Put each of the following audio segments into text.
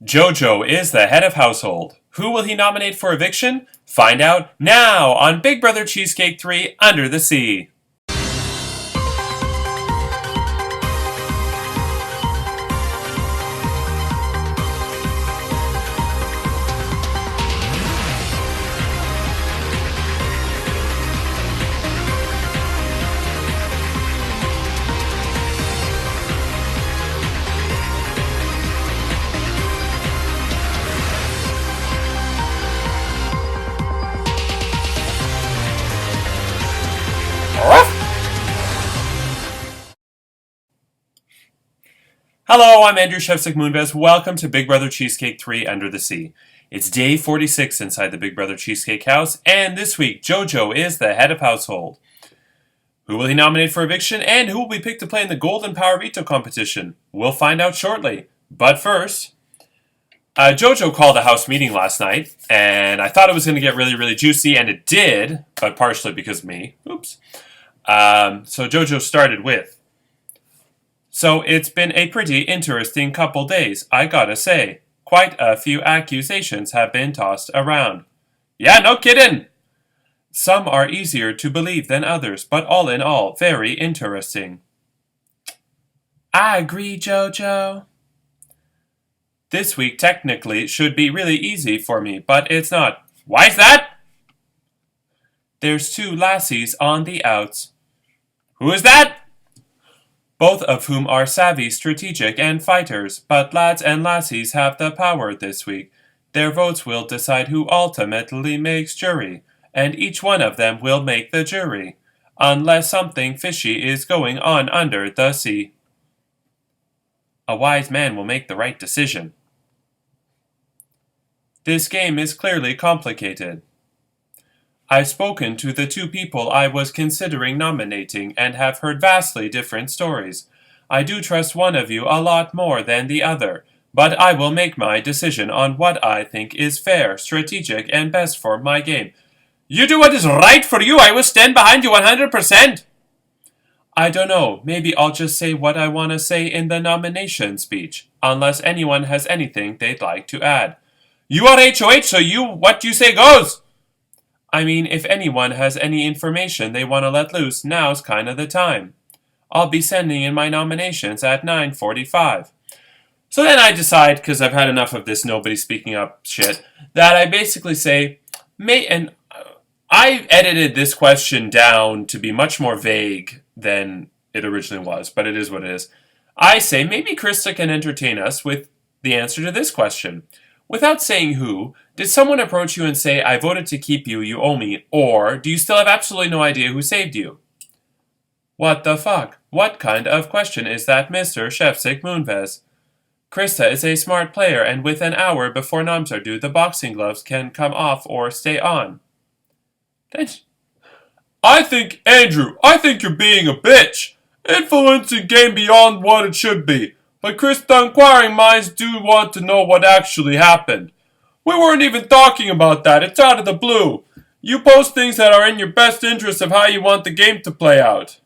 Jojo is the head of household. Who will he nominate for eviction? Find out now on Big Brother Cheesecake 3 Under the Sea. Hello, I'm Andrew Chefsick Moonves. Welcome to Big Brother Cheesecake 3 Under the Sea. It's day 46 inside the Big Brother Cheesecake house, and this week, Jojo is the head of household. Who will he nominate for eviction, and who will be picked to play in the Golden Power Veto competition? We'll find out shortly. But first, Jojo called a house meeting last night, and I thought it was going to get really juicy, and it did, but partially because of me. Oops. So Jojo started with, "So it's been a pretty interesting couple days, I gotta say. Quite a few accusations have been tossed around." "Yeah, no kidding!" "Some are easier to believe than others, but all in all, very interesting." "I agree, Jojo." "This week technically should be really easy for me, but it's not." "Why's that?" "There's two lassies on the outs." "Who is that?" "Both of whom are savvy, strategic, and fighters, but lads and lassies have the power this week. Their votes will decide who ultimately makes jury, and each one of them will make the jury, unless something fishy is going on under the sea." "A wise man will make the right decision." "This game is clearly complicated. I've spoken to the two people I was considering nominating and have heard vastly different stories. I do trust one of you a lot more than the other, but I will make my decision on what I think is fair, strategic, and best for my game." "You do what is right for you. I will stand behind you 100%. "I don't know. Maybe I'll just say what I want to say in the nomination speech, unless anyone has anything they'd like to add." "You are HOH, so what you say goes." "I mean, if anyone has any information they want to let loose, now's kind of the time. I'll be sending in my nominations at 9:45. So then I decide, because I've had enough of this nobody speaking up shit, that I basically say, and I edited this question down to be much more vague than it originally was, but it is what it is. I say, maybe Krista can entertain us with the answer to this question. Without saying who, did someone approach you and say, "I voted to keep you, you owe me," or do you still have absolutely no idea who saved you? What the fuck? What kind of question is that, Mr. Chefsick Moonves? Krista is a smart player, and with an hour before noms are due, the boxing gloves can come off or stay on. Andrew, I think you're being a bitch. Influencing game beyond what it should be. But Krista, inquiring minds do want to know what actually happened. We weren't even talking about that. It's out of the blue. You post things that are in your best interest of how you want the game to play out.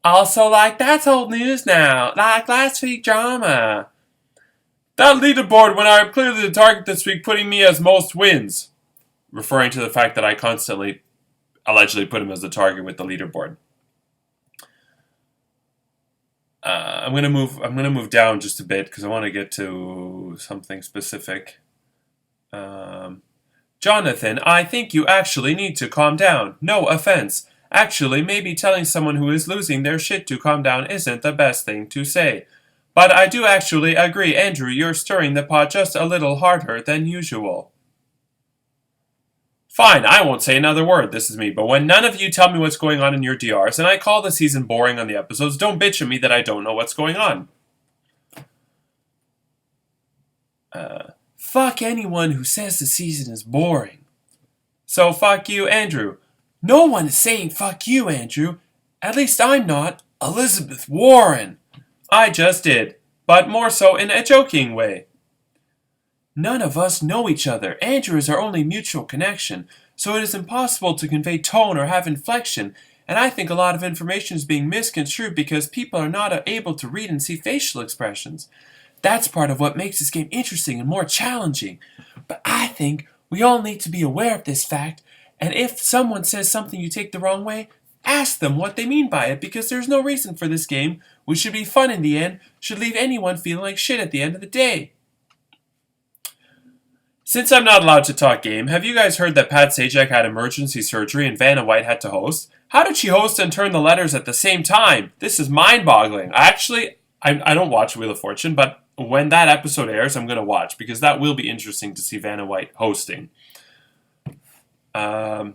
Also, that's old news now. Like last week drama. That leaderboard when I'm clearly the target this week, putting me as most wins. Referring to the fact that I constantly, allegedly put him as the target with the leaderboard. I'm gonna move down just a bit because I want to get to something specific. Jonathan, I think you actually need to calm down. No offense. Actually, maybe telling someone who is losing their shit to calm down isn't the best thing to say. But I do actually agree, Andrew, you're stirring the pot just a little harder than usual. Fine, I won't say another word, this is me, but when none of you tell me what's going on in your DRs, and I call the season boring on the episodes, don't bitch at me that I don't know what's going on. Fuck anyone who says the season is boring. So fuck you, Andrew. No one is saying fuck you, Andrew. At least I'm not. Elizabeth Warren. I just did, but more so in a joking way. None of us know each other. Andrew is our only mutual connection, so it is impossible to convey tone or have inflection, and I think a lot of information is being misconstrued because people are not able to read and see facial expressions. That's part of what makes this game interesting and more challenging. But I think we all need to be aware of this fact, and if someone says something you take the wrong way, ask them what they mean by it, because there's no reason for this game, which should be fun in the end, should leave anyone feeling like shit at the end of the day. Since I'm not allowed to talk game, have you guys heard that Pat Sajak had emergency surgery and Vanna White had to host? How did she host and turn the letters at the same time? This is mind-boggling. I don't watch Wheel of Fortune, but when that episode airs, I'm going to watch, because that will be interesting to see Vanna White hosting. I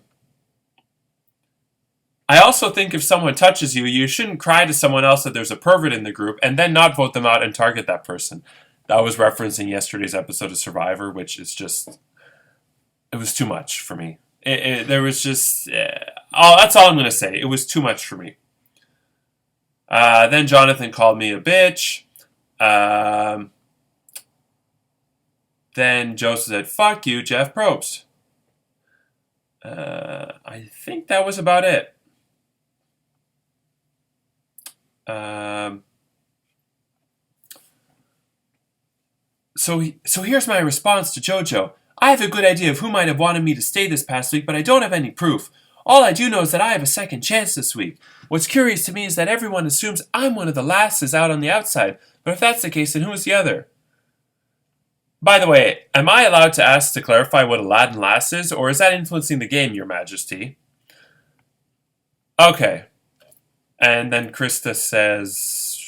also think if someone touches you, you shouldn't cry to someone else that there's a pervert in the group and then not vote them out and target that person. That was referencing yesterday's episode of Survivor, which is just, it was too much for me. There was just, that's all I'm going to say. It was too much for me. Then Jonathan called me a bitch. Then Joseph said, fuck you, Jeff Probst. I think that was about it. So here's my response to JoJo. I have a good idea of who might have wanted me to stay this past week, but I don't have any proof. All I do know is that I have a second chance this week. What's curious to me is that everyone assumes I'm one of the lasses out on the outside, but if that's the case, then who is the other? By the way, am I allowed to ask to clarify what Aladdin Lass is, or is that influencing the game, Your Majesty? Okay. And then Krista says...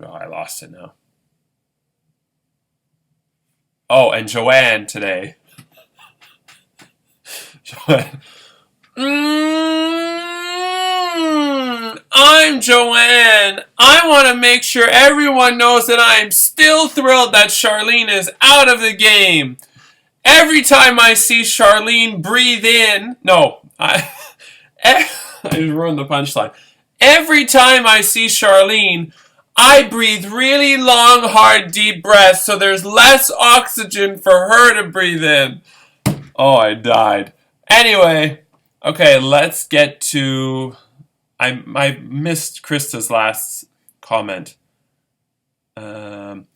Oh, I lost it now. Oh, and Joanne today. Joanne. I'm Joanne. I want to make sure everyone knows that I am still thrilled that Charlene is out of the game. Every time I see Charlene breathe in... No, I just ruined the punchline. Every time I see Charlene... I breathe really long, hard, deep breaths so there's less oxygen for her to breathe in. Oh, I died. Anyway, okay, let's get to... I missed Krista's last comment. For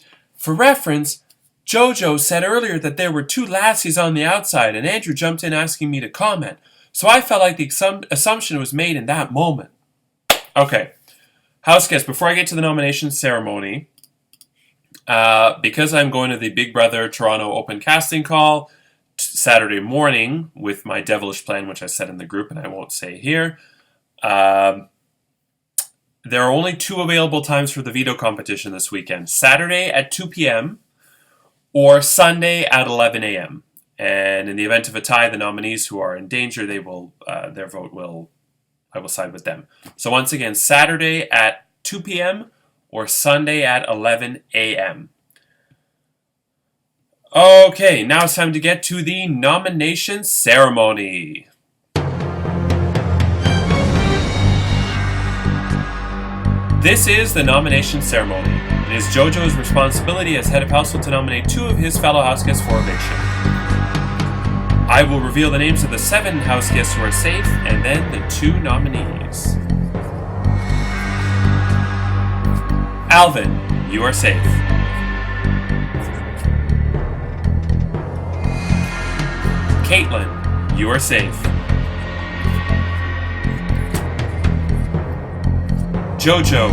reference, JoJo said earlier that there were two lassies on the outside, and Andrew jumped in asking me to comment. So I felt like the assumption was made in that moment. Okay. House guest, before I get to the nomination ceremony, because I'm going to the Big Brother Toronto open casting call Saturday morning with my devilish plan, which I said in the group and I won't say here, there are only two available times for the veto competition this weekend. Saturday at 2 p.m. or Sunday at 11 a.m. And in the event of a tie, the nominees who are in danger, they will their vote will... I will side with them. So once again, Saturday at 2 p.m. or Sunday at 11 a.m. Okay, now it's time to get to the nomination ceremony. This is the nomination ceremony. It is JoJo's responsibility as head of household to nominate two of his fellow house guests for eviction. I will reveal the names of the 7 house guests who are safe, and then the 2 nominees. Alvin, you are safe. Caitlin, you are safe. Jojo,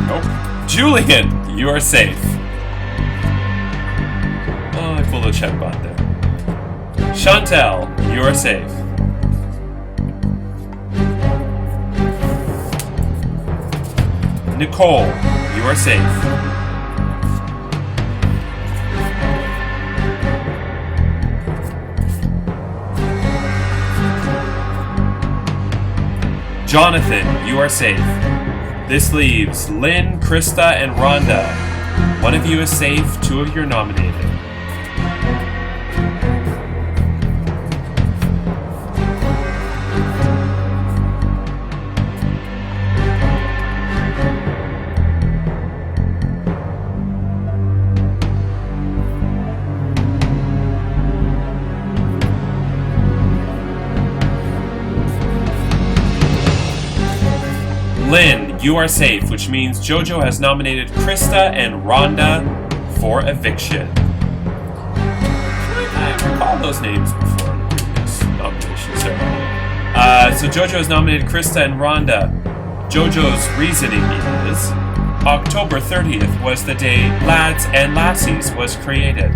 nope. Julian, you are safe. Oh, I pulled a chatbot there. Chantel, you are safe. Nicole, you are safe. Jonathan, you are safe. This leaves Lynn, Krista, and Rhonda. One of you is safe, 2 of you are nominated. Lynn, you are safe, which means JoJo has nominated Krista and Rhonda for eviction. I recall those names before in the previous nomination ceremony. So Jojo has nominated Krista and Rhonda. Jojo's reasoning is October 30th was the day Lads and Lassies was created.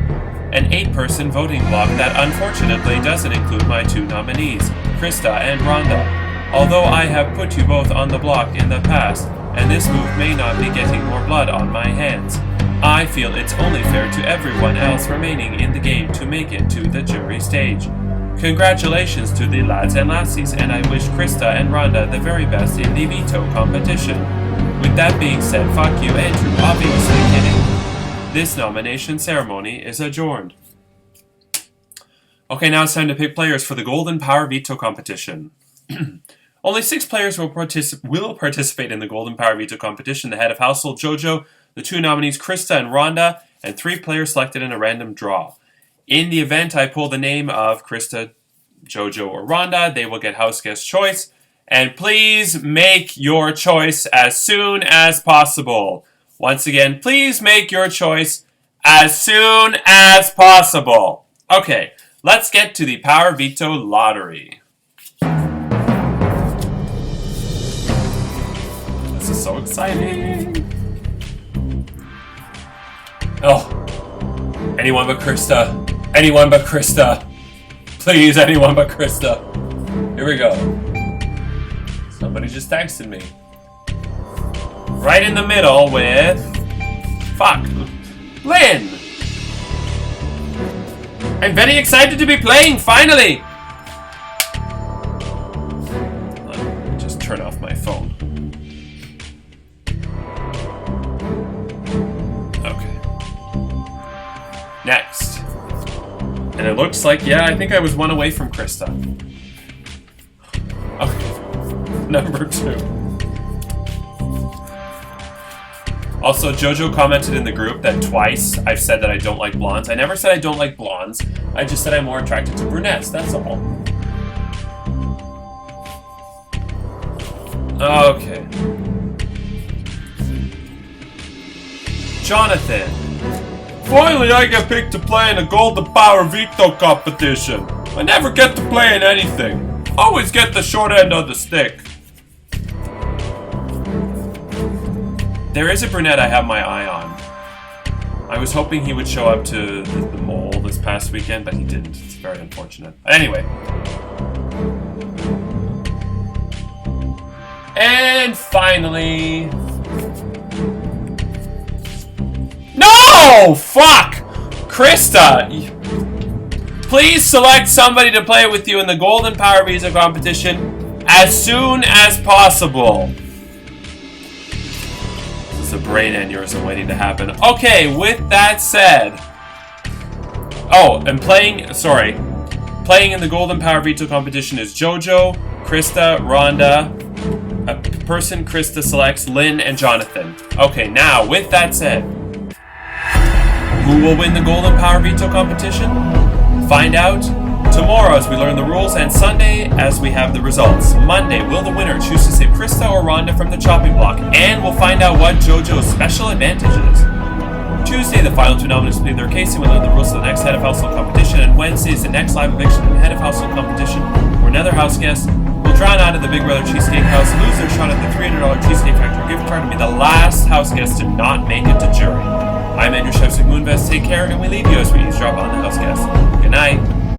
An 8-person voting block that unfortunately doesn't include my 2 nominees, Krista and Rhonda. Although I have put you both on the block in the past, and this move may not be getting more blood on my hands, I feel it's only fair to everyone else remaining in the game to make it to the jury stage. Congratulations to the Lads and Lassies, and I wish Krista and Rhonda the very best in the veto competition. With that being said, fuck you, Andrew, obviously kidding. This nomination ceremony is adjourned. Okay, now it's time to pick players for the Golden Power Veto competition. Only 6 players will participate in the Golden Power Veto competition. The head of household, Jojo, the 2 nominees, Krista and Rhonda, and 3 players selected in a random draw. In the event I pull the name of Krista, Jojo, or Rhonda, they will get house guest choice. And please make your choice as soon as possible. Once again, please make your choice as soon as possible. Okay, let's get to the Power Veto lottery. This is so exciting. Oh, anyone but Krista. Anyone but Krista. Please, anyone but Krista. Here we go. Somebody just texted me. Right in the middle with... Fuck. Lynn! I'm very excited to be playing, finally! Let me just turn off my phone. Okay. Next. And it looks like, yeah, I think I was 1 away from Krista. Okay. Number 2. Also, Jojo commented in the group that twice I've said that I don't like blondes. I never said I don't like blondes. I just said I'm more attracted to brunettes, that's all. Okay. Jonathan. Finally, I get picked to play in a Golden Power Veto competition. I never get to play in anything. Always get the short end of the stick. There is a brunette I have my eye on. I was hoping he would show up to the mole this past weekend, but he didn't. It's very unfortunate. Anyway. And finally... No! Fuck! Krista! Please select somebody to play with you in the Golden Power Visa competition as soon as possible. This is a brain aneurysm waiting to happen. Okay, with that said... Oh, and playing in the Golden Power Veto competition is Jojo, Krista, Rhonda, a person Krista selects, Lynn, and Jonathan. Okay, now, with that said... Who will win the Golden Power Veto competition? Find out tomorrow as we learn the rules, and Sunday as we have the results. Monday, will the winner choose to save Krista or Rhonda from the chopping block? And we'll find out what JoJo's special advantage is. Tuesday, the final 2 nominees plead their case, and we'll learn the rules of the next Head of Household competition. And Wednesday is the next live eviction and Head of Household competition, where another house guest will drown out of the Big Brother Cheesecake house, lose their shot at the $300 Cheesecake Factory gift card, and be the last house guest to not make it to jury. I'm Andrew Shevsik Moonvest. Take care, and we leave you as we eavesdrop on the house guest.